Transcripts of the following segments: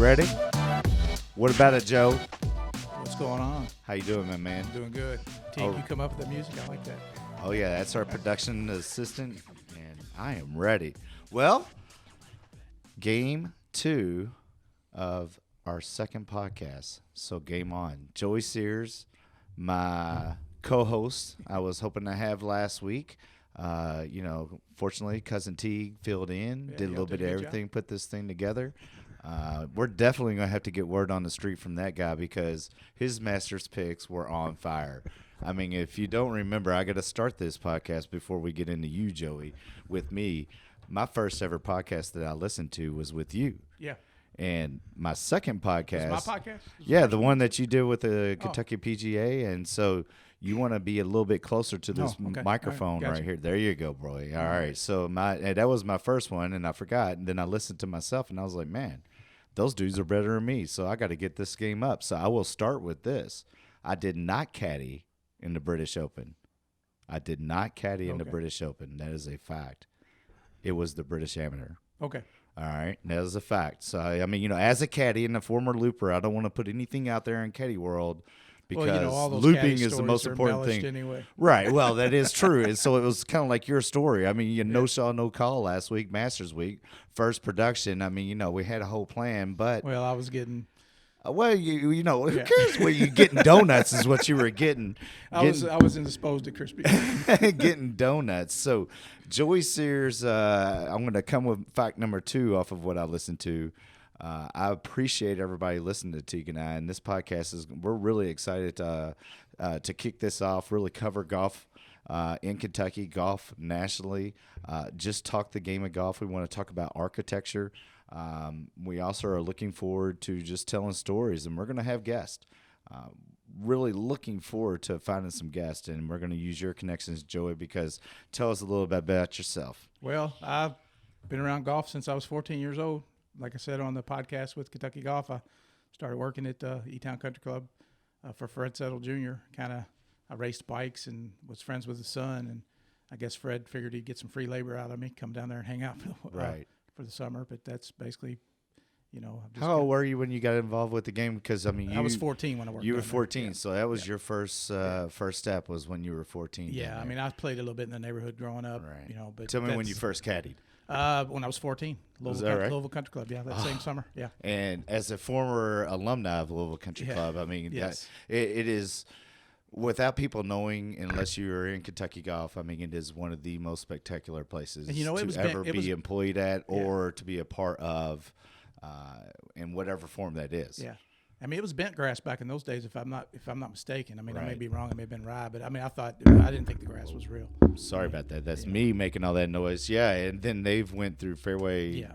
ready? What about it, Joe? What's going on? How you doing, my man? Doing good. Teague, you come up with the music. I like that. Oh, yeah, that's our production assistant, and I am ready. Well, game 2 of our second podcast. So game on. Joey Sears, my co-host, I was hoping to have last week. Fortunately, Cousin Teague filled in, did a little bit of everything, put this thing together. We're definitely going to have to get word on the street from that guy because his Masters picks were on fire. I mean, if you don't remember, I got to start this podcast before we get into you, Joey, with me. My first ever podcast that I listened to was with you. Yeah. And my second podcast. Was my podcast? Yeah, the one that you did with the Kentucky PGA. And so you want to be a little bit closer to this microphone right here. There you go, boy. All right. So that was my first one, and I forgot. And then I listened to myself, and I was like, man, those dudes are better than me. So I got to get this game up. So I will start with this. I did not caddy in the British Open. I did not caddy in the British Open. That is a fact. It was the British Amateur. Okay. All right, that is a fact. So, I mean, as a caddy and a former looper, I don't want to put anything out there in caddy world because all those looping is the most important thing. Anyway. Right, well, that is true. And so it was kind of like your story. I mean, no show, no call last week, Masters week, first production. I mean, we had a whole plan, but. Well, I was getting. Well, who cares where you getting donuts is what you were getting. I was indisposed to crispy. Getting donuts. So, Joey Sears, I'm going to come with fact number 2 off of what I listened to. I appreciate everybody listening to Teague and I, and this podcast we're really excited to kick this off, really cover golf in Kentucky, golf nationally, just talk the game of golf. We want to talk about architecture. We also are looking forward to just telling stories, and we're going to have guests. Really looking forward to finding some guests, and we're going to use your connections, Joey, because tell us a little bit about yourself. Well, I've been around golf since I was 14 years old. Like I said on the podcast with Kentucky Golf, I started working at E-Town Country Club for Fred Settle Jr. I raced bikes and was friends with his son, and I guess Fred figured he'd get some free labor out of me, come down there and hang out for the summer. But that's basically, how old were you when you got involved with the game? Because I mean, I was 14 when I worked. You were 14, so that was your first step was when you were 14. Yeah, I mean, I played a little bit in the neighborhood growing up. Right. But tell me when you first caddied. When I was 14, Louisville Country Club. Yeah, that same summer. Yeah. And as a former alumni of Louisville Country Club, I mean, it is. Without people knowing, unless you're in Kentucky golf, I mean, it is one of the most spectacular places to be employed at or to be a part of in whatever form that is. Yeah. I mean, it was bent grass back in those days, if I'm not mistaken. I mean, I may be wrong. I may have been right, but I mean, I didn't think the grass was real. Sorry about that. That's me making all that noise. Yeah, and then they've went through fairway,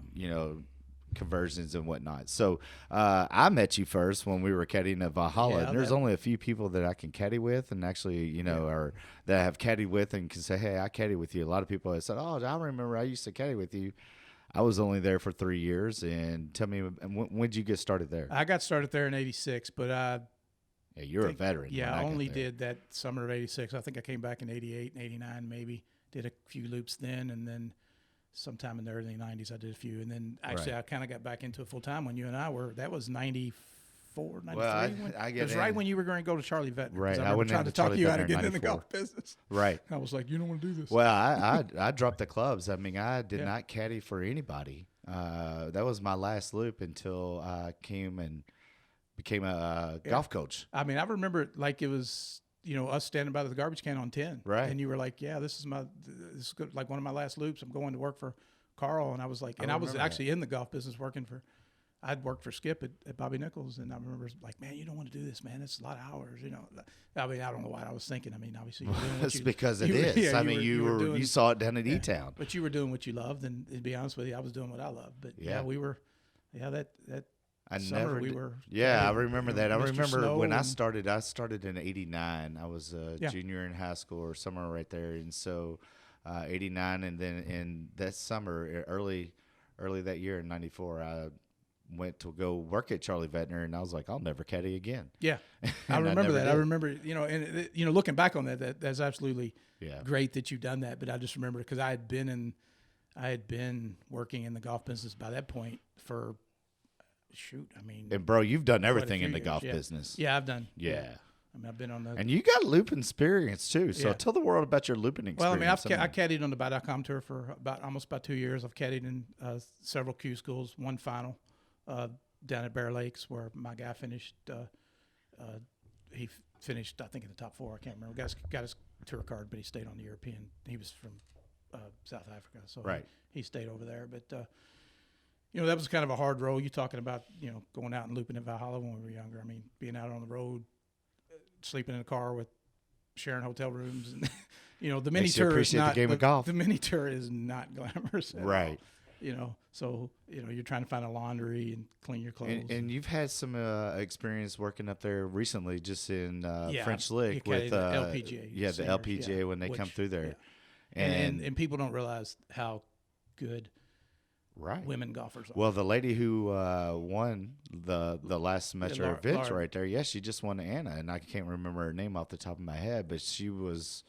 conversions and whatnot. So I met you first when we were caddying at Valhalla. And there's only a few people that I can caddy with, and actually, or that I have caddied with and can say, hey, I caddy with you. A lot of people have said, oh, I remember I used to caddy with you. I was only there for 3 years. And tell me, when did you get started there? I got started there in '86, but you're a veteran. Yeah, I only did that summer of '86. I think I came back in '88 and '89 maybe. Did a few loops then, and then sometime in the early '90s I did a few. And then actually I kind of got back into it full time when you and I were. That was '94, '93. Well, it was right when you were going to go to Charlie Vettner. Right, I was trying to talk you out of getting in the golf business. Right. I was like, you don't want to do this. Well, I dropped the clubs. I mean, I did not caddy for anybody. That was my last loop until I came and became a golf coach. I mean, I remember it like it was, us standing by the garbage can on 10. Right. And you were like, yeah, this is good, like one of my last loops. I'm going to work for Carl. And I was like, I was actually in the golf business I'd worked for Skip at Bobby Nichols. And I remember like, man, you don't want to do this, man. It's a lot of hours, I mean, I don't know what I was thinking. I mean, obviously you're doing that's because it is. Yeah, I mean, you saw it down at E-Town. But you were doing what you loved. And to be honest with you, I was doing what I loved. But we were, that summer we were. Yeah, I remember that. I remember when I started in '89. I was a junior in high school or somewhere right there. And so '89, and then in that summer, early that year in '94, I went to go work at Charlie Vettner, and I was like, I'll never caddy again. Yeah, I remember that. I remember, looking back on that's absolutely great that you've done that. But I just remember because I had been working in the golf business by that point for shoot, I mean, And bro, you've done quite a everything few in the years, golf yeah. business. Yeah, I've done. Yeah. I mean, I've been on the. And you got looping experience too. So Yeah. tell the world about your looping Well, I experience. mean, I caddied on the Buy.com tour for almost about 2 years. I've caddied in several Q schools, one final down at Bear Lakes where my guy finished. He finished, I think, in the top 4. I can't remember. Got his tour card, but he stayed on the European. He was from South Africa, so Right. he stayed over there. But that was kind of a hard road. You're talking about going out and looping in Valhalla when we were younger. I mean, being out on the road, sleeping in a car with sharing hotel rooms, and the mini Makes you tour is appreciate the not game of golf. The mini tour is not glamorous, at Right. all. So you're trying to find a laundry and clean your clothes. And you've had some experience working up there recently, just in French you Lick caddied with the LPGA Yeah, the seniors, LPGA yeah, when they come which- through there. yeah. And people don't realize how good Right. women golfers are. Well, the lady who won the last Metro Laura- events Laura. right there, yes, she just won Anna, and I can't remember her name off the top of my head, but she was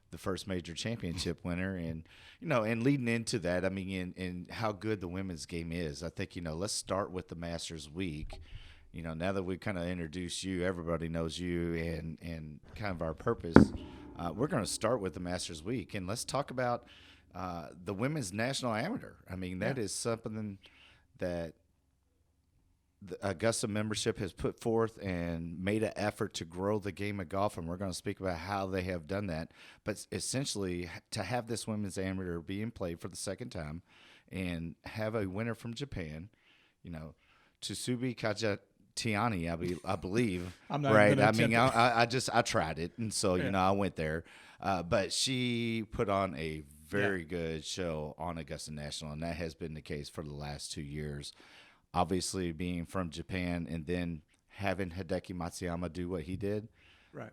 the first major championship winner, and and leading into that, I mean, in how good the women's game is, I think let's start with the Masters week. Now that we kind of introduced you, everybody knows you, and kind of our purpose. We're going to start with the Masters week, and let's talk about the women's national amateur. I mean, that is something that the Augusta membership has put forth and made an effort to grow the game of golf, and we're going to speak about how they have done that. But essentially, to have this women's amateur being played for the second time and have a winner from Japan, Tsubi Kajatiani, I believe. I'm not right. gonna I mean, attempt I tried it, and so I went there. But she put on a very good show on Augusta National, and that has been the case for the last 2 years. Obviously, being from Japan and then having Hideki Matsuyama do what he did, right.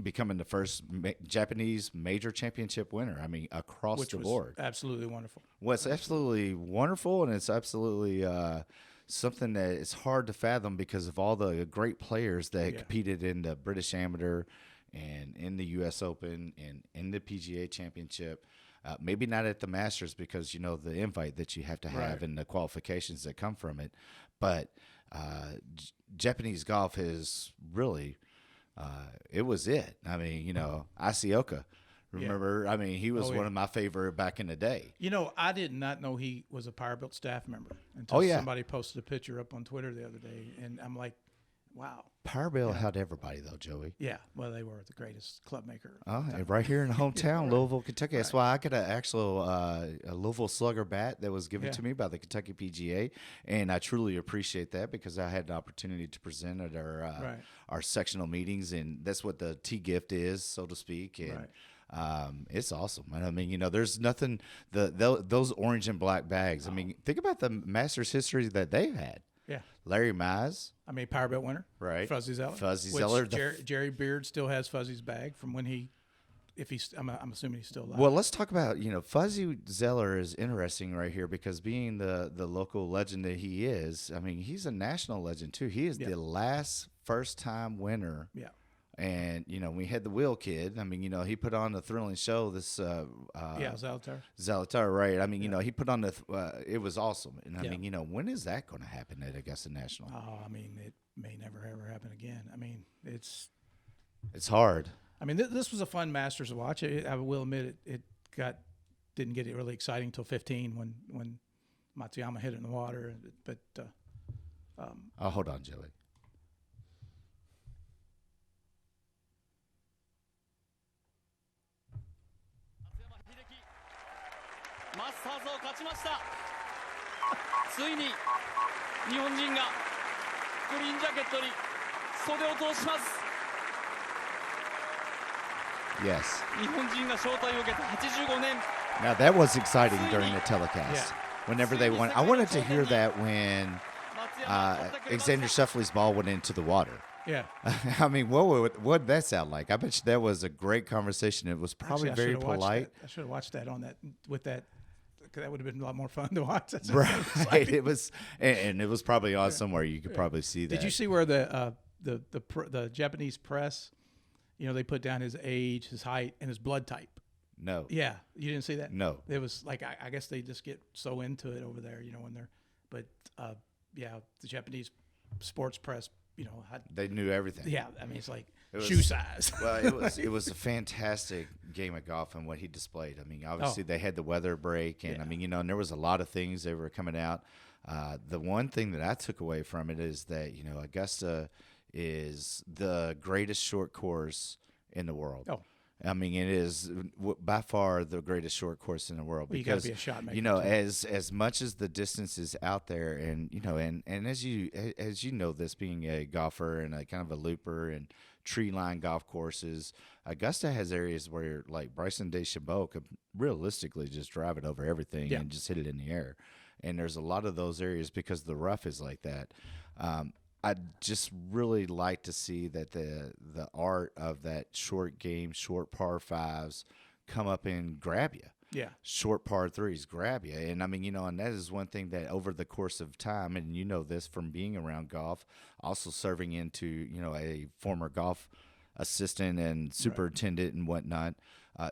becoming the first Japanese major championship winner. I mean, across Which the was board. absolutely wonderful. Well, it's absolutely wonderful, and it's absolutely something that is hard to fathom because of all the great players that competed in the British Amateur and in the U.S. Open and in the PGA Championship. Maybe not at the Masters because, the invite that you have to have and the qualifications that come from it. But Japanese golf is really, it was it. I mean, Asioka, remember? I mean, he was one of my favorite back in the day. I did not know he was a Power Built staff member until somebody posted a picture up on Twitter the other day. And I'm like, wow. Power Built had everybody, though, Joey. Yeah, well, they were the greatest club maker. Right here in the hometown, Louisville, Kentucky. That's why I got an actual a Louisville Slugger bat that was given to me by the Kentucky PGA, and I truly appreciate that because I had the opportunity to present at our sectional meetings, and that's what the T gift is, so to speak. And it's awesome. And I mean, there's nothing those orange and black bags. I mean, think about the Masters history that they've had. Yeah. Larry Mize. I mean, Power Built winner. Right. Fuzzy Zeller. Jerry Beard still has Fuzzy's bag from when I'm assuming he's still alive. Well, let's talk about, Fuzzy Zeller is interesting right here because being the local legend that he is, I mean, he's a national legend too. He is the last first-time winner. Yeah. And, we had the Wheel Kid. I mean, he put on a thrilling show. This Zalatar, right. I mean, he put on it was awesome. And, I mean, when is that going to happen at Augusta National? Oh, I mean, it may never, ever happen again. I mean, it's hard. I mean, this was a fun Masters to watch. I will admit it didn't get really exciting until 15 when Matsuyama hit it in the water. But hold on, Joey. Yes. Now that was exciting during the telecast. Whenever they won, I wanted to hear that when Xander Schauffele's ball went into the water. Yeah. I mean, what would that sound like? I bet you that was a great conversation. It was probably very polite. I should have watched that on that with that. That would have been a lot more fun to watch. That's right. It was, and it was probably on somewhere you could probably see that. Did you see where the Japanese press, they put down his age, his height, and his blood type? No. Yeah, you didn't see that? No. It was like I guess they just get so into it over there, when they're. But the Japanese sports press, they knew everything. Yeah, I mean, it's like shoe size. Well, it was a fantastic game of golf and what he displayed. I mean, obviously they had the weather break, and I mean, and there was a lot of things that were coming out. The one thing that I took away from it is that Augusta is the greatest short course in the world. Oh. I mean, it is by far the greatest short course in the world because you got to be a shot maker. as much as the distance is out there, and and as you know this, being a golfer and a kind of a looper and tree line golf courses, Augusta has areas where like Bryson DeChambeau could realistically just drive it over everything and just hit it in the air. And there's a lot of those areas because the rough is like that. I'd just really like to see that the art of that short game, short par fives, come up and grab you. Yeah. Short par threes grab you. And I mean, and that is one thing that over the course of time, and this from being around golf, also serving into, a former golf assistant and superintendent and whatnot,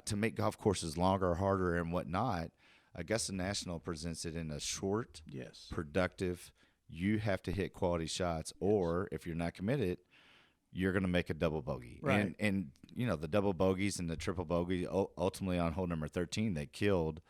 to make golf courses longer, harder, and whatnot, Augusta National presents it in a short, productive, you have to hit quality shots, or if you're not committed, you're going to make a double bogey. Right. And the double bogeys and the triple bogey, ultimately on hole number 13, that killed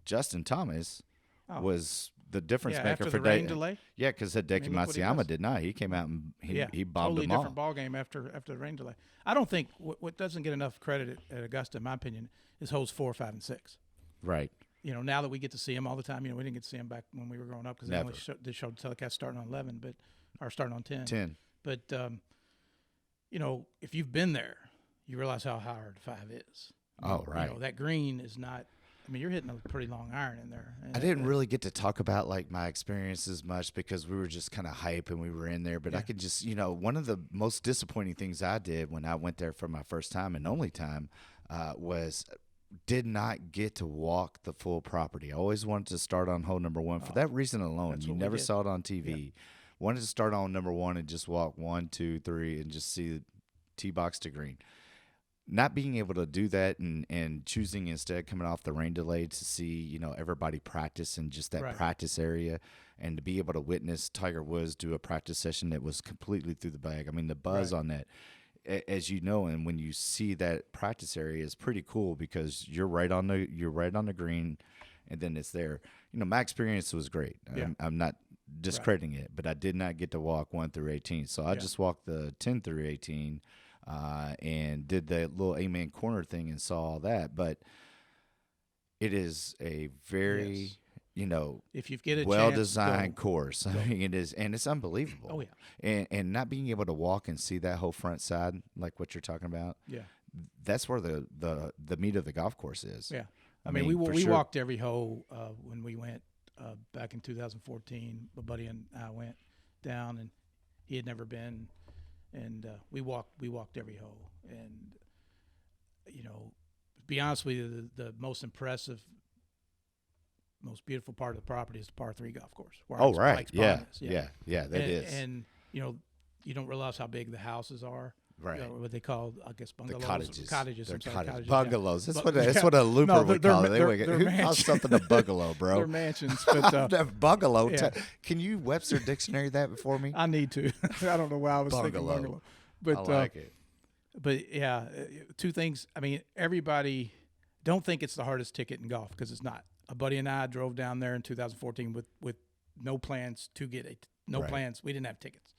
Justin Thomas was the difference maker after for the rain delay. Yeah, because Hideki Matsuyama did not. He came out and he bombed totally them all. Different ball game after the rain delay. I don't think what doesn't get enough credit at Augusta, in my opinion, is holes 4, 5, and 6. Right. Now that we get to see them all the time, we didn't get to see them back when we were growing up because they only showed telecast starting on 11, or starting on 10. 10. But if you've been there, you realize how hard 5 is. Oh, right. That green is not. I mean, you're hitting a pretty long iron in there. I didn't really get to talk about like my experiences much because we were just kind of hype and we were in there. But I could just, one of the most disappointing things I did when I went there for my first time and only time was did not get to walk the full property. I always wanted to start on hole number 1 for that reason alone. You never saw it on TV. Yeah. Wanted to start on number 1 and just walk 1, 2, 3 and just see the tee box to green. Not being able to do that and choosing instead coming off the rain delay to see, everybody practice in just that practice area and to be able to witness Tiger Woods do a practice session that was completely through the bag. I mean, the buzz on that, as you know, and when you see that practice area is pretty cool because you're right on the green and then it's there. My experience was great. Yeah. I'm not discrediting it, but I did not get to walk 1 through 18. So I just walked the 10 through 18 and did the little amen corner thing and saw all that. But it is a very, if you get a well-designed course. I mean, it is, and it's unbelievable. Oh, yeah. And not being able to walk and see that whole front side, like what you're talking about, that's where the meat of the golf course is. Yeah. I mean we walked every hole when we went back in 2014. My buddy and I went down, and he had never been. And we walked every hole, and to be honest with you, the most impressive, most beautiful part of the property is the par 3 golf course. Oh, right, yeah, that is. And you don't realize how big the houses are. Right. What they call, I guess, bungalows. The cottages. Cottages. Bungalows. That's what a looper would call it. Who calls something a bungalow, bro? They're mansions. But, bungalow. Yeah. Can you Webster Dictionary that for me? I need to. I don't know why I was thinking bungalow. But, I like it. But, yeah, 2 things. I mean, everybody don't think it's the hardest ticket in golf because it's not. A buddy and I drove down there in 2014 with no plans to get it. Plans. We didn't have tickets,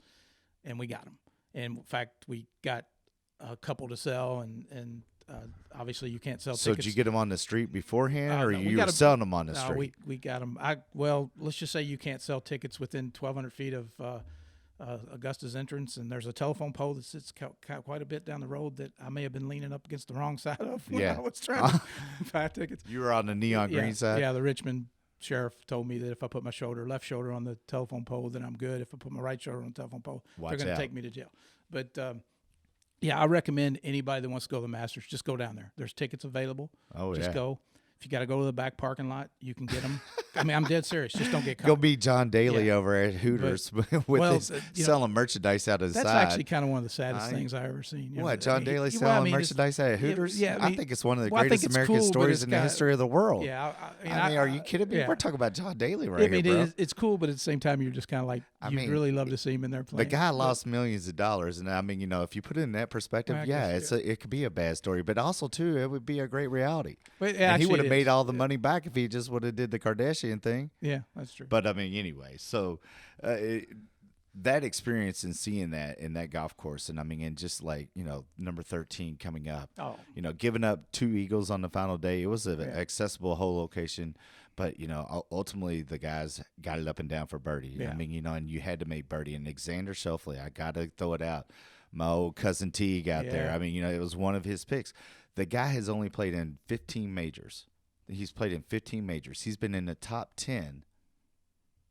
and we got them. And in fact, we got a couple to sell, and obviously you can't sell tickets. So did you get them on the street beforehand, or you were selling them on the street? We got them. Let's just say you can't sell tickets within 1,200 feet of Augusta's entrance, and there's a telephone pole that sits quite a bit down the road that I may have been leaning up against the wrong side of when I was trying to buy tickets. You were on the neon green side? Yeah, the Richmond sheriff told me that if I put my left shoulder on the telephone pole, then I'm good. If I put my right shoulder on the telephone pole, they're going to take me to jail. But I recommend anybody that wants to go to the Masters, just go down there. There's tickets available. Oh, just go. If you got to go to the back parking lot, you can get them. I mean, I'm dead serious. Just don't get caught. Go meet John Daly over at Hooters with selling merchandise out of the that's side. That's actually kind of one of the saddest things I ever seen. What, John Daly selling merchandise at Hooters? Yeah, I think it's one of the greatest American stories in the history of the world. Yeah, I mean, are you kidding me? Yeah. We're talking about John Daly here, bro. It's cool, but at the same time, you're just kind of like, you'd really love to see him in there playing. The guy lost millions of dollars, and I mean, if you put it in that perspective, it could be a bad story, but also too, it would be a great reality. But he would have made all the money back if he just would have did the Kardashian thing. Yeah, that's true. But I mean, anyway, so that experience and seeing that in that golf course, and I mean, and just like number 13 coming up, giving up 2 eagles on the final day, it was an accessible hole location. But, ultimately the guys got it up and down for birdie. Yeah. I mean, and you had to make birdie. And Xander Schauffele, I got to throw it out. My old cousin T got there. I mean, it was one of his picks. The guy has only played in 15 majors. He's played in 15 majors. He's been in the top 10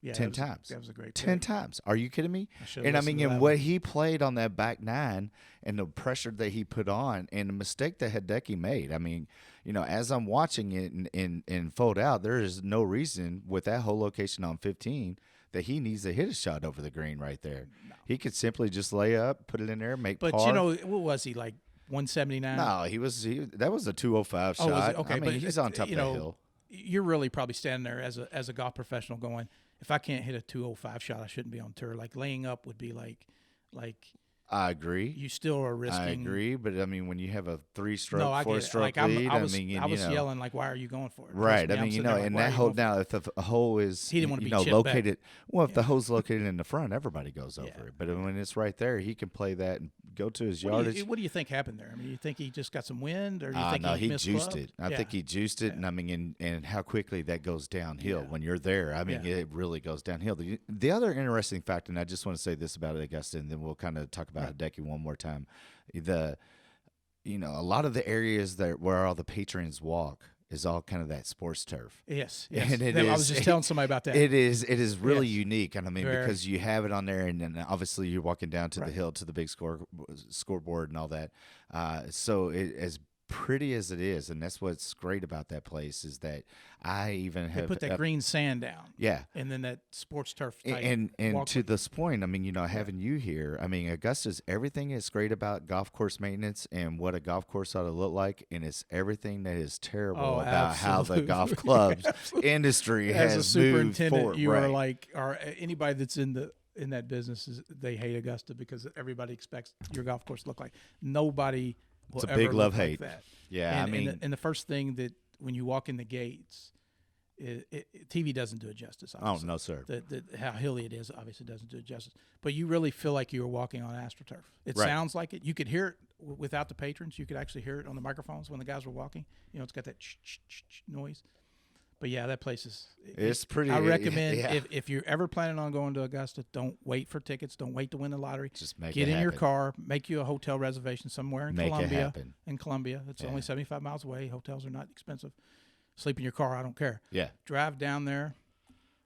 10 times. That was a great 10 times. Are you kidding me? And I mean, and what he played on that back 9 and the pressure that he put on and the mistake that Hideki made. I mean, as I'm watching it and fold out, there is no reason with that whole location on 15 that he needs to hit a shot over the green right there. No. He could simply just lay up, put it in there, make par. But, what was he, like 179? No, that was a 205 shot. Was it? Okay, I mean, he's on top of the hill. You're really probably standing there as a golf professional going, if I can't hit a 205 shot, I shouldn't be on tour. Like laying up would be like I agree. You still are risking. I agree, but I mean, when you have a 3-stroke, 4-stroke lead, I was yelling like, "Why are you going for it?" Right. I mean, and that hole now, if the hole is he didn't want to be located, back. Well, if the hole's located in the front, everybody goes over it. But when it's right there, he can play that and go to his yardage. What do you think happened there? I mean, you think he just got some wind, or do you think he missed juiced club? it? I think he juiced it, and I mean, and how quickly that goes downhill when you're there. I mean, it really goes downhill. The other interesting fact, and I just want to say this about Augusta, and then we'll kind of talk about Hideki one more time. A lot of the areas where all the patrons walk is all kind of that sports turf. Yes. And I was just telling somebody about that. It is really unique, and I mean, because you have it on there, and then obviously you're walking down to the hill to the big scoreboard and all that. So as pretty as it is, and that's what's great about that place is that I even have put that green sand down. Yeah, and then that sports turf type and to this point, I mean, having you here, I mean, Augusta's everything is great about golf course maintenance and what a golf course ought to look like, and it's everything that is terrible about how the golf clubs industry has moved forward. As a superintendent, you are like, or anybody that's in that business they hate Augusta because everybody expects your golf course to look like. Nobody. It's a big love-hate. Like that. Yeah, and the first thing that when you walk in the gates, TV doesn't do it justice. Obviously. Oh no, sir. How hilly it is obviously doesn't do it justice. But you really feel like you were walking on AstroTurf. It sounds like it. You could hear it without the patrons. You could actually hear it on the microphones when the guys were walking. It's got that noise. But yeah, that place is. It's pretty. I recommend if you're ever planning on going to Augusta, don't wait for tickets. Don't wait to win the lottery. Just get in your car, make you a hotel reservation somewhere in Columbia. It happen. In Columbia, it's only 75 miles away. Hotels are not expensive. Sleep in your car. I don't care. Yeah. Drive down there.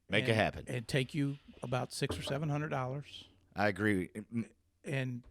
Make it happen. And take you about $600 or $700. I agree. And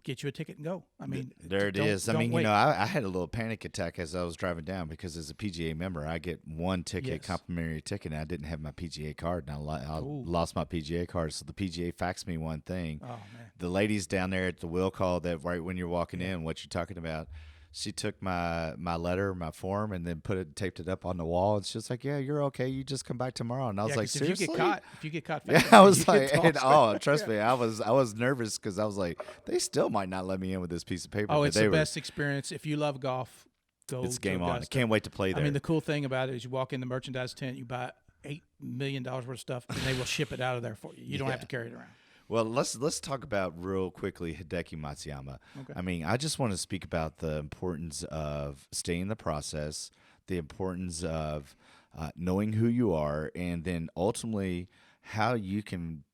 get you a ticket and go. I mean, there it is. I mean, I had a little panic attack as I was driving down because as a PGA member, I get one ticket, complimentary ticket, and I didn't have my PGA card, and I lost my PGA card. So the PGA faxed me one thing. Oh, man. The ladies down there at the will call that right when you're walking in, what you're talking about. She took my letter, my form, and then taped it up on the wall. And she was like, "Yeah, you're okay. You just come back tomorrow." And I was like, "Seriously?" If you get caught, I was like, trust me, I was nervous because I was like, they still might not let me in with this piece of paper. Oh, it's the best experience. If you love golf, go. It's game on. I can't wait to play there. I mean, the cool thing about it is you walk in the merchandise tent, you buy $8 million worth of stuff, and they will ship it out of there for you. You don't have to carry it around. Well, let's talk about real quickly Hideki Matsuyama. Okay. I mean, I just want to speak about the importance of staying in the process, the importance of knowing who you are, and then ultimately how you can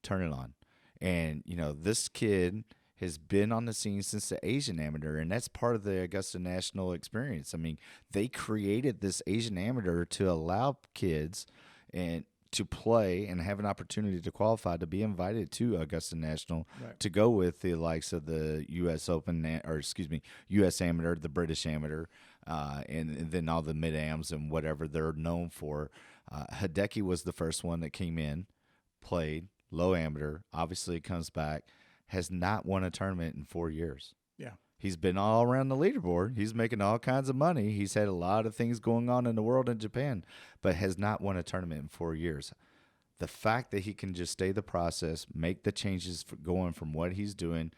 turn it on. And, this kid has been on the scene since the Asian Amateur, and that's part of the Augusta National experience. I mean, they created this Asian Amateur to allow kids and to play and have an opportunity to qualify to be invited to Augusta National Right. to go with the likes of the U.S. Open, U.S. Amateur, the British Amateur, and then all the mid-ams and whatever they're known for. Hideki was the first one that came in, played, low amateur, obviously comes back, has not won a tournament in 4 years. Yeah. He's been all around the leaderboard. He's making all kinds of money. He's had a lot of things going on in the world in Japan, but has not won a tournament in 4 years. The fact that he can just stay the process, make the changes going from what he's doing,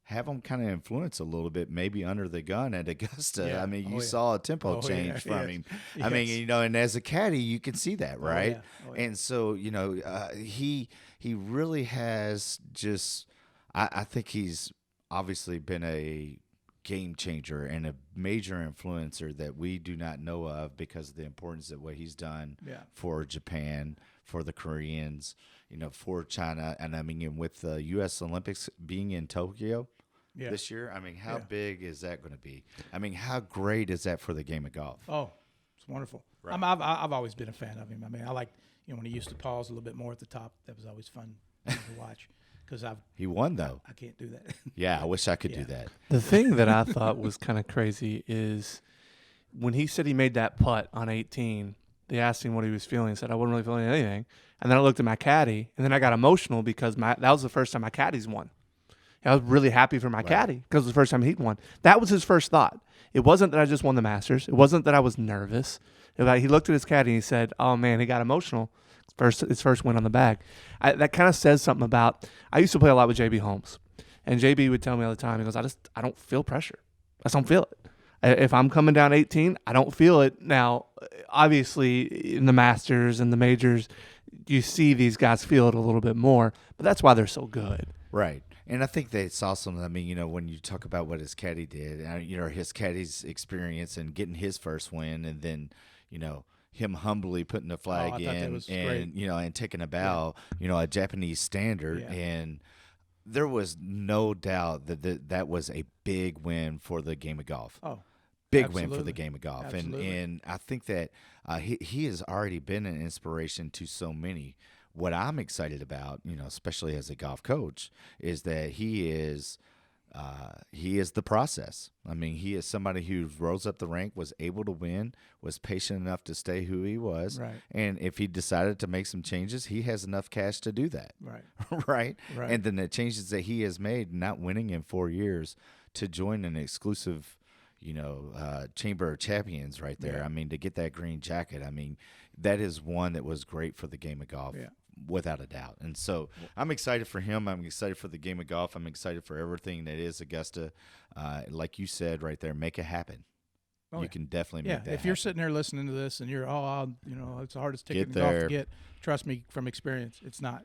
have him kind of influence a little bit, maybe under the gun at Augusta. Yeah. I mean, you Oh, yeah. saw a tempo Oh, change yeah. from Yes. him. Yes. I mean, you know, and as a caddy, you can see that, right? yeah. Oh, yeah. And so, you know, he really has just. I think he's obviously been a game changer and a major influencer that we do not know of because of the importance of what he's done for Japan, for the Koreans, you know, for China. And I mean, and with the U.S. Olympics being in Tokyo this year, I mean, how big is that going to be? I mean, how great is that for the game of golf? Oh, it's wonderful. Right. I've always been a fan of him. I mean, I like, you know, when he used to pause a little bit more at the top. That was always fun to watch because He won, though. I can't do that. Yeah, I wish I could do that. The thing that I thought was kind of crazy is when he said he made that putt on 18, they asked him what he was feeling. He said, I wasn't really feeling anything. And then I looked at my caddy, and then I got emotional because that was the first time my caddies won. I was really happy for my caddy because it was the first time he'd won. That was his first thought. It wasn't that I just won the Masters. It wasn't that I was nervous. He looked at his caddy and he said, oh, man, he got emotional. His first win on the bag. That kind of says something about – I used to play a lot with JB Holmes. And JB would tell me all the time, he goes, I don't feel pressure. I just don't feel it. If I'm coming down 18, I don't feel it. Now, obviously, in the Masters and the majors, you see these guys feel it a little bit more, but that's why they're so good. Right. And I think that it's awesome. I mean, you know, when you talk about what his caddy did, you know, his caddy's experience and getting his first win and then, you know, him humbly putting the flag in and, you know, and taking a bow, you know, a Japanese standard. Yeah. And there was no doubt that was a big win for the game of golf. Oh, big win for the game of golf. Absolutely. And I think that he has already been an inspiration to so many. What I'm excited about, you know, especially as a golf coach, is that he is the process. I mean, he is somebody who rose up the rank, was able to win, was patient enough to stay who he was. Right. And if he decided to make some changes, he has enough cash to do that. Right. Right. Right. And then the changes that he has made, not winning in 4 years, to join an exclusive, you know, Chamber of Champions right there. Yeah. I mean, to get that green jacket, I mean, that is one that was great for the game of golf. Yeah. Without a doubt. And so I'm excited for him. I'm excited for the game of golf. I'm excited for everything that is Augusta. Like you said right there, make it happen. Oh, you yeah. can definitely Yeah, make that if you're happen. sitting there listening to this and you're, you know, it's the hardest ticket Get in golf there. to get. Trust me, from experience, it's not.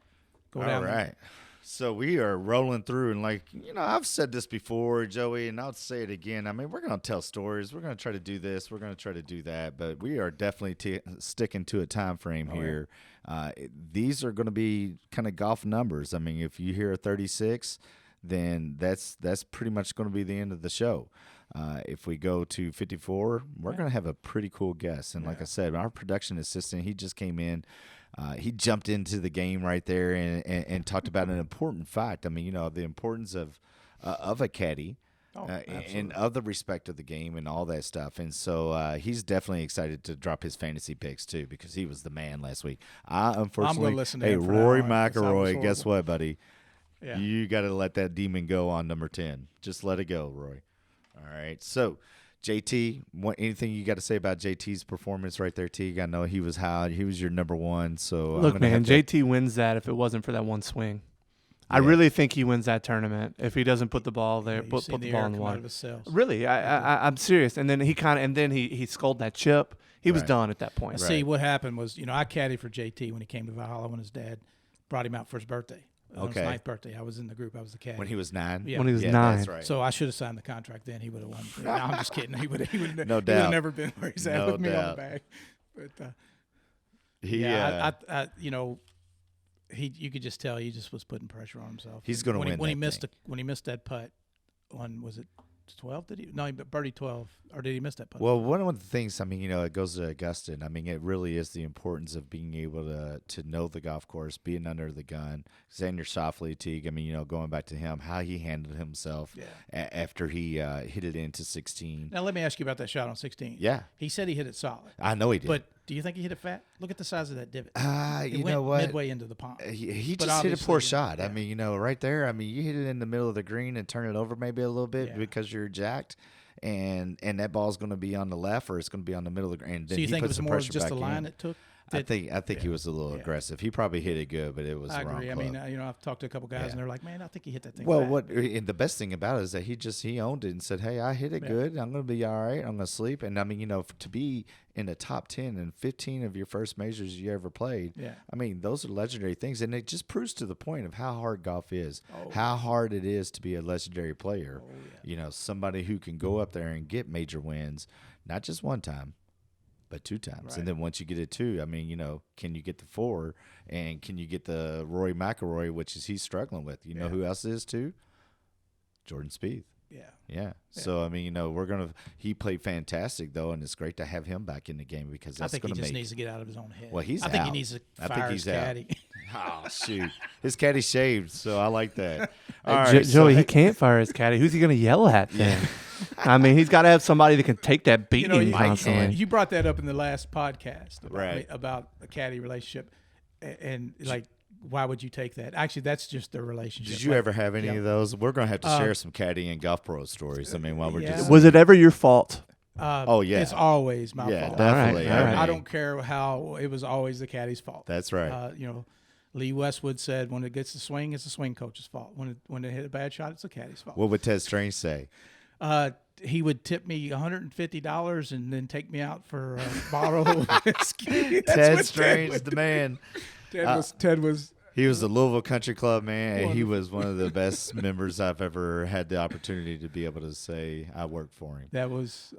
Go All down right. there. So we are rolling through, and like, you know, I've said this before, Joey, and I'll say it again. I mean, we're going to tell stories. We're going to try to do this. We're going to try to do that, but we are definitely sticking to a time frame here. These are going to be kind of golf numbers. I mean, if you hear a 36, then that's pretty much going to be the end of the show. If we go to 54, we're going to have a pretty cool guest. And like I said, our production assistant, he just came in. He jumped into the game right there and talked about an important fact. I mean, you know, the importance of a caddy and of the respect of the game and all that stuff. And so he's definitely excited to drop his fantasy picks too, because he was the man last week. Unfortunately, listen to hey, him from Rory now on. That sounds McIlroy, guess horrible. what, buddy? Yeah. You got to let that demon go on number 10. Just let it go, Roy. All right. So, JT, anything you got to say about JT's performance right there, T? I know he was high. He was your number one. So Look, I'm gonna man, have to- JT wins that if it wasn't for that one swing. I really think he wins that tournament if he doesn't put the ball there, You put seen the air ball in the come out water. of his cells. Really, I'm serious. And then he sculled that chip. He was Right. done at that point. See, what happened was, you know, I caddied for JT when he came to Valhalla when his dad brought him out for his birthday. On Okay. his 9th birthday. I was in the group. I was the caddy. when he was 9. Yeah. When he was Yeah, 9. that's right. So I should have signed the contract then. He would have won. No, I'm just kidding. He would No have doubt. never been where he's at No with me on doubt. the bag. But He, I you know, you could just tell he just was putting pressure on himself. He's gonna when win when he that missed thing. when he missed that putt on, was it 12, did he? No, he birdied 12, or did he miss that putt? Well, one of the things, I mean, it goes to Augustine. I mean, it really is the importance of being able to know the golf course, being under the gun. Xander Schauffele, Teague, I mean, going back to him, how he handled himself after he hit it into 16. Now, let me ask you about that shot on 16. Yeah. He said he hit it solid. I know he did. But do you think he hit it fat? Look at the size of that divot. You went know what? midway into the pond. He But just hit a poor obviously, shot. yeah. I mean, right there, I mean, you hit it in the middle of the green and turn it over maybe a little bit because you're jacked. And that ball's going to be on the left or it's going to be on the middle of the green. And then So you he think it puts was the more of pressure just back the line in. it took? I think he was a little aggressive. He probably hit it good, but it was I the wrong agree. club. I mean, I've talked to a couple guys and they're like, man, I think he hit that thing. Well, fat. and the best thing about it is that he owned it and said, hey, I hit it good. I'm going to be all right. I'm going to sleep. And I mean, to be in the top 10 and 15 of your first majors you ever played, I mean, those are legendary things. And it just proves to the point of how hard golf is, how hard it is to be a legendary player. Somebody who can go up there and get major wins, not just one time, but 2 times. Right. And then once you get it 2, I mean, can you get the 4 and can you get the Rory McIlroy, which is he's struggling with? You know who else is too? Jordan Spieth. Yeah. So, I mean, he played fantastic, though, and it's great to have him back in the game because that's going to make. I think he just needs to get out of his own head. Well, he's I think out. he needs to I fire think his he's out. caddy. Oh, shoot. His caddy shaved, so I like that. All Hey, right, Joey, so, he can't fire his caddy. Who's he going to yell at then? I mean, he's got to have somebody that can take that beating constantly. You brought that up in the last podcast Right. about a caddy relationship, and like, why would you take that? Actually, that's just their relationship. Did you ever have any of those? We're going to have to share some caddy and golf pro stories. I mean, while we're just. Was it ever your fault? Oh, yeah. It's always my fault. Definitely. All right. I don't care how it was always the caddy's fault. That's right. Lee Westwood said, when it gets the swing, it's the swing coach's fault. When it hit a bad shot, it's the caddy's fault. What would Ted Strange say? He would tip me $150 and then take me out for a bottle of whiskey. Ted Strange, the man. Ted was. He was the Louisville Country Club man. And he was one of the best members I've ever had the opportunity to be able to say I worked for him. That was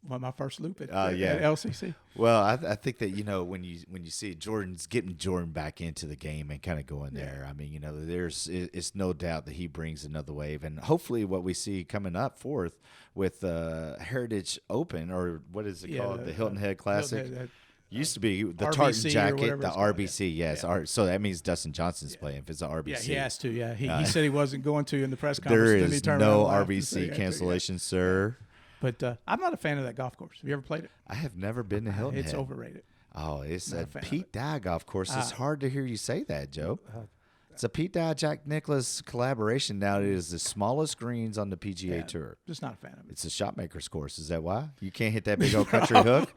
my first loop at at LCC. Well, I think that when you see Jordan's getting Jordan back into the game and kind of going there. I mean, it's no doubt that he brings another wave, and hopefully what we see coming up forth with Heritage Open, or what is it called, the Hilton Head Classic. Used to be the RBC tartan jacket, the it's called, RBC, yes. So that means Dustin Johnson's playing if it's an RBC. Yeah, he has to. Yeah, he said he wasn't going to in the press conference. There then he is turned no around and laughed and said he RBC had to, cancellation, sir. But I'm not a fan of that golf course. Have you ever played it? I have never been to Hilton It's Head. overrated. Oh, it's a fan of Pete Dye golf course. It's hard to hear you say that, Joe. It's a Pete Dye Jack Nicklaus collaboration. Now it is the smallest greens on the PGA Tour. Just not a fan of it. It's a shotmaker's course. Is that why you can't hit that big old country hook?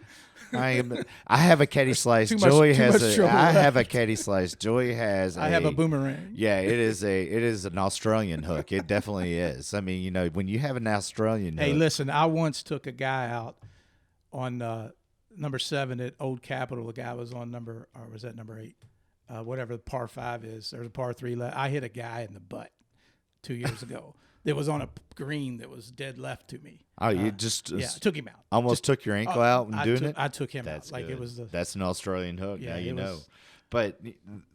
I have a caddy slice. Joey has a. I have a caddy slice. Joey has. I have a boomerang. Yeah, it is an Australian hook. It definitely is. I mean, when you have an Australian hook. Hey, listen, I once took a guy out on number 7 at Old Capitol. The guy was on number 8. Whatever the par 5 is. There's a par 3 left. I hit a guy in the butt 2 years ago. That was on a green that was dead left to me. Oh, you just took him out. Almost took your ankle out when doing it. I took him That's out. Like good. it was. That's an Australian hook. Yeah, now you know. was- But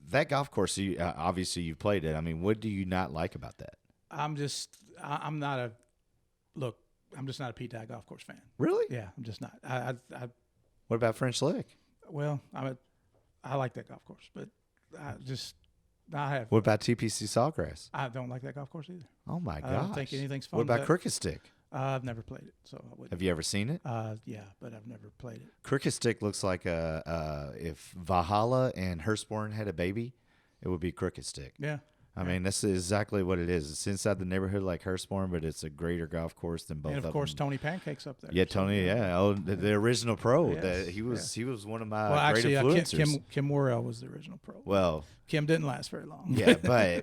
that golf course, obviously you played it. I mean, what do you not like about that? I'm not a Pete Dye golf course fan. Really? Yeah, I'm just not. I What about French Lick? well, I like that golf course, but What about TPC Sawgrass? I don't like that golf course either. Oh my I gosh! don't think anything's fun. What about but Crooked Stick? I've never played it, so I wouldn't. Have you ever seen it? Yeah, but I've never played it. Crooked Stick looks like if Valhalla and Hurstbourne had a baby, it would be Crooked Stick. Yeah. I mean, this is exactly what it is. It's inside the neighborhood like Hurstbourne, but it's a greater golf course than both of them. And of course, Tony Pancake's up there. Yeah, Tony. Yeah, oh, the original pro. Yes, He was one of my Well, great actually, influencers. Kim Worrell was the original pro. Well, Kim didn't last very long. yeah,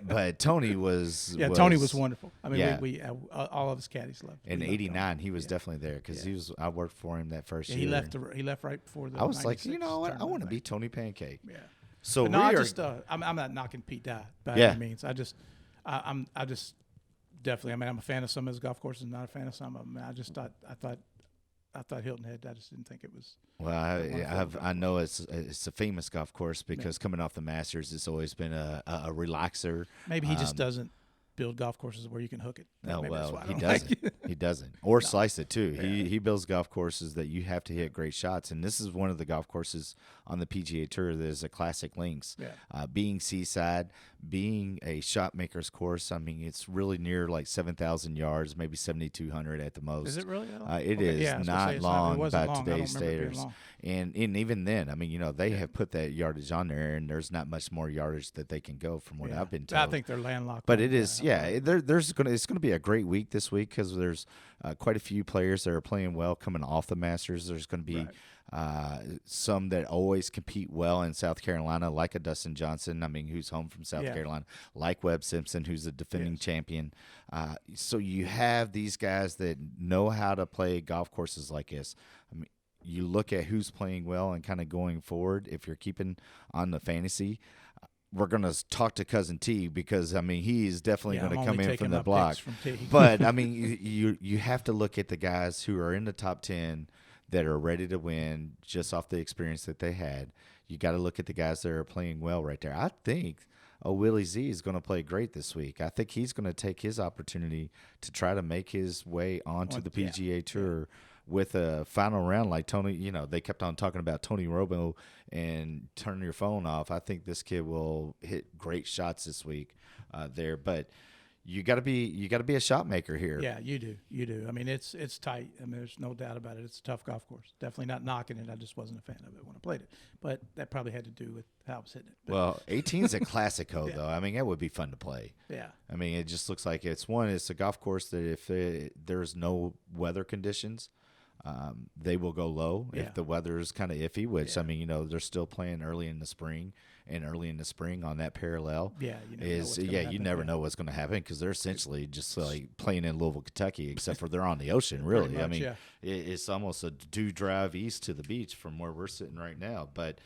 but Tony was. Yeah, Tony was wonderful. I mean, Yeah. we all of his caddies loved. In we loved '89, Tony. he was definitely there because Yeah. I worked for him that first Yeah, year. he left right before the. I was like, 96 you know what? I tournament, want to be right? Tony Pancake. Yeah. So But no, we I are. just I'm not knocking Pete Dye by Yeah. any means. I just definitely. I mean, I'm a fan of some of his golf courses, not a fan of some of them. I just thought Hilton Head. I just didn't think it was. Well, I know it's a famous golf course because coming off the Masters, it's always been a relaxer. Maybe he just doesn't build golf courses where you can hook it. Oh, Maybe that's well, why I he don't doesn't. like it. He doesn't. Or No. slice it, too. Yeah. He builds golf courses that you have to hit great shots. And this is one of the golf courses on the PGA Tour that is a classic links. Yeah. Being seaside, being a shot maker's course, I mean, it's really near like 7,000 yards, maybe 7,200 at the most. Is it really that long? It Okay, is yeah, I was gonna not say it long wasn't by long. I don't today's remember it being standards. long. And even then, I mean, they have put that yardage on there, and there's not much more yardage that they can go from what Yeah. I've been told. I think they're landlocked. But on it is, that. it's gonna be a great week this week because there's quite a few players that are playing well coming off the Masters. There's going to be some that always compete well in South Carolina, like a Dustin Johnson. I mean, who's home from South Carolina, like Webb Simpson, who's a defending champion. So you have these guys that know how to play golf courses like this. I mean, you look at who's playing well and kind of going forward. If you're keeping on the fantasy. We're going to talk to Cousin T because, I mean, he is definitely going to come in from the block. But, I mean, you have to look at the guys who are in the top 10 that are ready to win just off the experience that they had. You got to look at the guys that are playing well right there. I think Willie Z is going to play great this week. I think he's going to take his opportunity to try to make his way onto the PGA Tour with a final round like Tony. They kept on talking about Tony Romo and turn your phone off. I think this kid will hit great shots this week there. But you got to be a shot maker here. Yeah, you do. I mean, it's tight. I mean, there's no doubt about it. It's a tough golf course. Definitely not knocking it. I just wasn't a fan of it when I played it. But that probably had to do with how I was hitting it. But, well, 18 is a classic hole, though. I mean, that would be fun to play. Yeah. I mean, it just looks like it's a golf course that if there's no weather conditions, they will go low if the weather is kind of iffy, which, I mean, they're still playing early in the spring on that parallel. Yeah. You never know what's going to happen because they're essentially just like playing in Louisville, Kentucky, except for they're on the ocean, really. Much, I mean, it's almost a due drive east to the beach from where we're sitting right now. But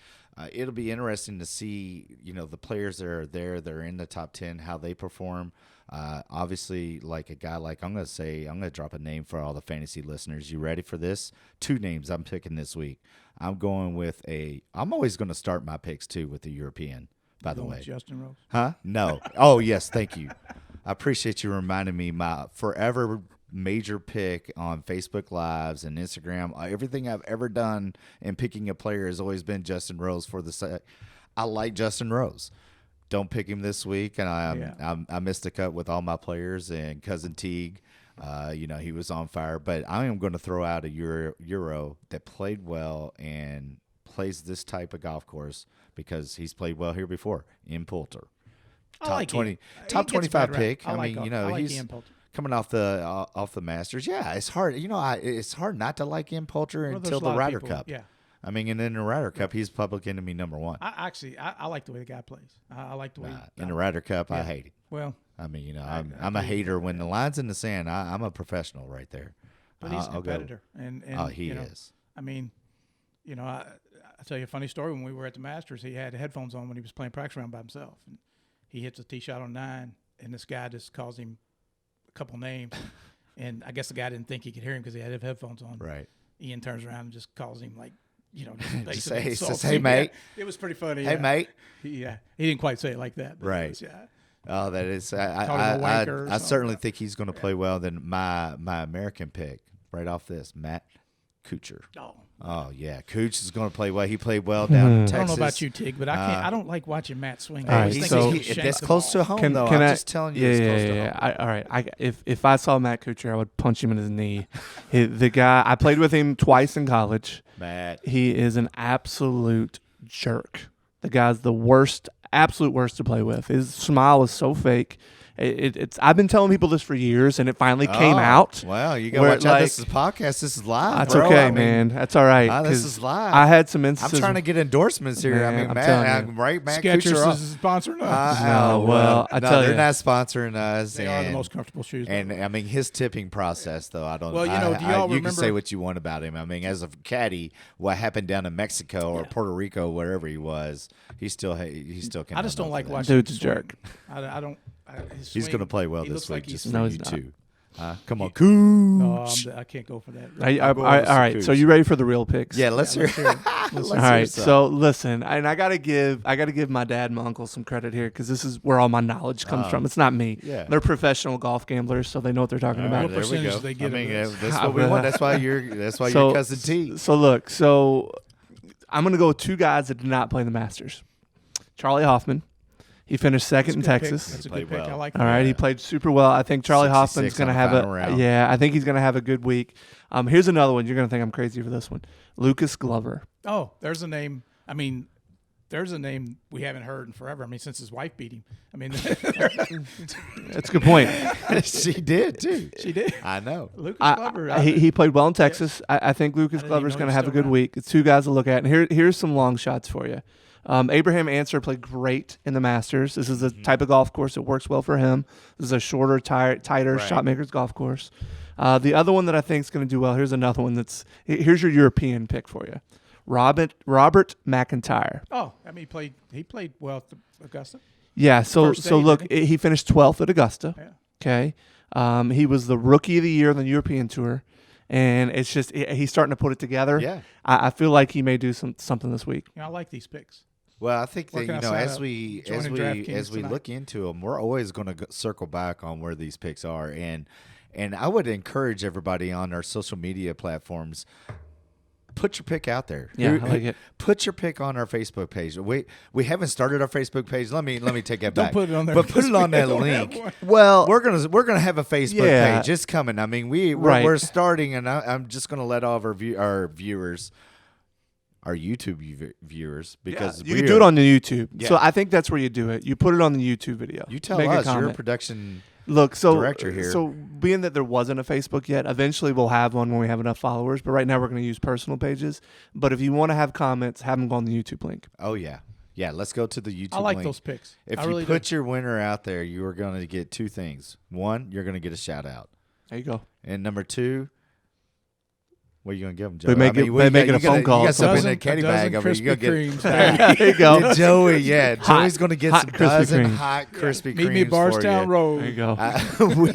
it'll be interesting to see, the players that are there, that are in the top 10, how they perform. Obviously, like a guy like I'm going to drop a name for all the fantasy listeners. You ready for this? 2 names I'm picking this week. I'm always going to start my picks too with the European, by the way. Justin Rose? Huh? No. Oh, yes. Thank you. I appreciate you reminding me. My forever major pick on Facebook Lives and Instagram, everything I've ever done in picking a player has always been Justin Rose I like Justin Rose. Don't pick him this week, and I missed a cut with all my players and Cousin Teague. He was on fire, but I am going to throw out a Euro that played well and plays this type of golf course because he's played well here before. Ian Poulter, top 25 pick. I mean, he's coming off the Masters. Yeah, it's hard. It's hard not to like Ian Poulter until the Ryder Cup. Yeah. I mean, and in the Ryder Cup, he's public enemy number 1. I like the way the guy plays. I like the way in the Ryder Cup, I hate it. Well, I mean, I'm a hater when the line's in the sand. I'm a professional right there. But he's a competitor, and he is. I mean, I'll tell you a funny story. When we were at the Masters, he had headphones on when he was playing practice round by himself, and he hits a tee shot on 9, and this guy just calls him a couple names, and I guess the guy didn't think he could hear him because he had headphones on. Right. Ian turns around and just calls him like. Just says, hey, mate. Yeah, it was pretty funny. Hey, mate. He didn't quite say it like that. But right. Was, oh, that is. I certainly think he's going to play well. Then my American pick right off this, Matt Kuchar. Oh yeah, Cooch is going to play well. He played well down in Texas. I don't know about you, Tig, but I don't like watching Matt swing. That's close to home, though. I'm just telling you. Yeah. All right. If I saw Matt Kuchar, I would punch him in his knee. The guy, I played with him twice in college. Matt, he is an absolute jerk. The guy's the worst, absolute worst to play with. His smile is so fake. It's. I've been telling people this for years, and it finally came out. Wow, you got to watch out. This is a podcast. This is live. That's bro. okay, man. That's all right. This is live. I had some instances. I'm trying to get endorsements here. Man, Matt Skechers is sponsoring us. I tell you, they're not sponsoring us. They are the most comfortable shoes. And I mean, his tipping process, though, I don't. Well, do y'all remember? You can say what you want about him. I mean, as a caddy, what happened down in Mexico or Puerto Rico, wherever he was, he still can. I just don't like watching. Dude's a jerk. I don't. He's going to play well this week. Just for you too. Come on, Cooch. No, I can't go for that. All right. So you ready for the real picks? Yeah, let's hear. hear it. Let's All hear right. some. So listen, and I gotta give my dad and my uncle some credit here because this is where all my knowledge comes from. It's not me. Yeah. They're professional golf gamblers, so they know what they're talking All about. right, there we percentage go. they get I of mean, this? that's what we want. That's why you're cousin T. So look, I'm gonna go with two guys that did not play the Masters. Charlie Hoffman. He finished second in That's a good pick. Texas. That's a Played good pick. well. I like All that. right, he played super well. I think Charlie 66 Hoffman's going to on the have final round. I think he's going to have a good week. Here's another one. You're going to think I'm crazy for this one. Lucas Glover. Oh, there's a name. I mean, there's a name we haven't heard in forever. I mean, since his wife beat him. I mean, That's a good point. She did too. she did. I know. Lucas Glover. He played well in Texas. I think Lucas didn't Glover's even going know to he have a still good around. week. It's two guys to look at. And here's some long shots for you. Abraham Answer played great in the Masters. This is the type of golf course that works well for him. This is a shorter, tighter Right. shot maker's golf course. The other one that I think is going to do well, here's another one here's your European pick for you. Robert McIntyre. Oh, I mean, he played well at the Augusta. Yeah, so First day, look, didn't he finished 12th at Augusta. Yeah. Okay. He was the rookie of the year on the European Tour. And it's just he's starting to put it together. Yeah. I feel like he may do something this week. I like these picks. Well, I think that Working as outside we joining DraftKings we tonight. look into them, we're always going to circle back on where these picks are, and I would encourage everybody on our social media platforms. Put your pick out there. Yeah, I like it. Put your pick on our Facebook page. We haven't started our Facebook page. Let me take that Don't back. put it on there. But put it on that Don't have link. one. Well, We're gonna have a Facebook Yeah. page. It's coming. I mean, Right. we're starting, and I'm just gonna let all of our viewers, our YouTube viewers, because you can do it on the YouTube. Yeah. So I think that's where you do it. You put it on the YouTube video. You tell Make a us. You're a comment. production. Look, so director here. So being that there wasn't a Facebook yet, eventually we'll have one when we have enough followers. But right now we're going to use personal pages. But if you want to have comments, have them go on the YouTube link. Oh yeah. Let's go to the YouTube. I like link. those picks. If I you really put do. your winner out there, you are going to get two things. One, you're going to get a shout out, There you go. and number two, what are you going to give them, Joe? They make it a phone call. You got something in Dozen- a caddy a bag dozen over here. You Krispy gotta get. Kremes. There you go. Yeah, Joey, Joey's going to get hot some Krispy dozen Kremes. hot Krispy Meet me at Kremes Bardstown for you. Road. There you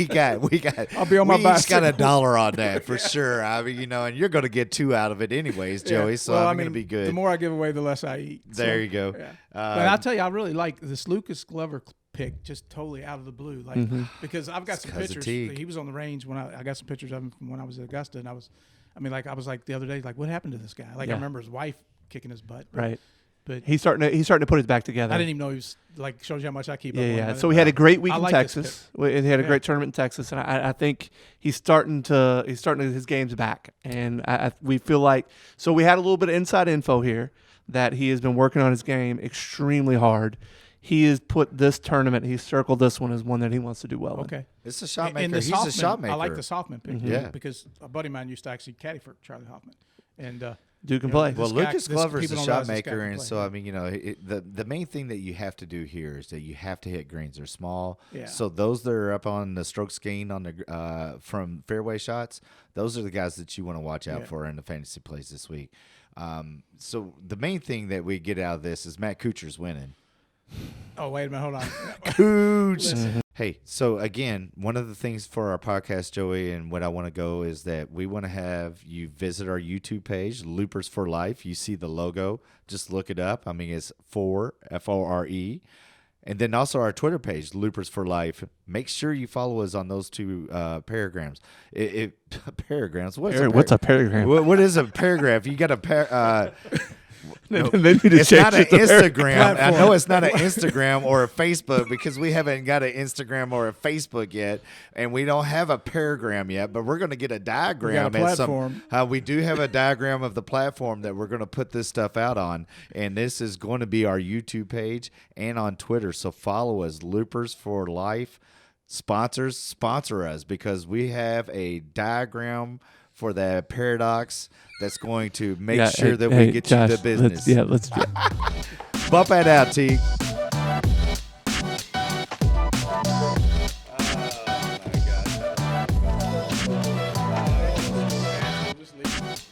go. We got. I'll be on my we each got bicycle. $1 on that for sure. I mean, and you're going to get two out of it anyways, Joey. Yeah. So Well, I'm going to be good. The more I give away, the less I eat. There you go. Yeah. But I'll tell you, I really like this Lucas Glover pick, just totally out of the blue. Like because I've got It's some 'cause of pictures. Teague. He was on the range when I got some pictures of him from when I was at Augusta, and I was like the other day, like, what happened to this guy? Like Yeah. I remember his wife kicking his butt. Right. But He's starting to put his back together. I didn't even know he was like, shows you how much I keep up Yeah, on yeah. him. So he had a great week I in like this Texas. He had a Yeah. great tournament in Texas, and I think he's starting his game's back, and we feel like so we had a little bit of inside info here that he has been working on his game extremely hard. He has put this tournament. He's circled this one as one that he wants to do well. in. Okay. It's a shot And maker. the He's Softman, a shot maker. I like the Softman pick. Yeah. Because a buddy of mine used to actually caddy for Charlie Hoffman. And Dude can You know, play. Well, This guy- Lucas this- Glover's people a don't shot realize this guy maker, can and play. so I mean, the main thing that you have to do here is that you have to hit greens. They're small, Yeah. so those that are up on the stroke gain on the from fairway shots, those are the guys that you want to watch out Yeah. for in the fantasy plays this week. So the main thing that we get out of this is Matt Kuchar's winning. oh, wait a minute, hold on. Cooch. Listen. Hey, so again, one of the things for our podcast, Joey, and what I want to go is that we want to have you visit our YouTube page, Loopers for Life. You see the logo, just look it up. I mean, it's F-O-R-E. And then also our Twitter page, Loopers for Life. Make sure you follow us on those two paragrams. Paragrams? What's a paragraph? What is a paragraph? You got a no, Then you just it's not an change it to Instagram. I know it's not an Instagram or a Facebook because we haven't got an Instagram or a Facebook yet, and we don't have a paragram yet. But we're going to get a diagram. We got a at some- platform. we do have a diagram of the platform that we're going to put this stuff out on, and this is going to be our YouTube page and on Twitter. So follow us, Loopers for Life. Sponsors sponsor us because we have a diagram for that paradox that's going to make sure that we get Josh, you the business. Let's Bump that out, Teague. Just leave.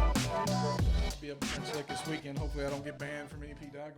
I'll be up in French Lick this weekend. Hopefully I don't get banned from any P. Dog.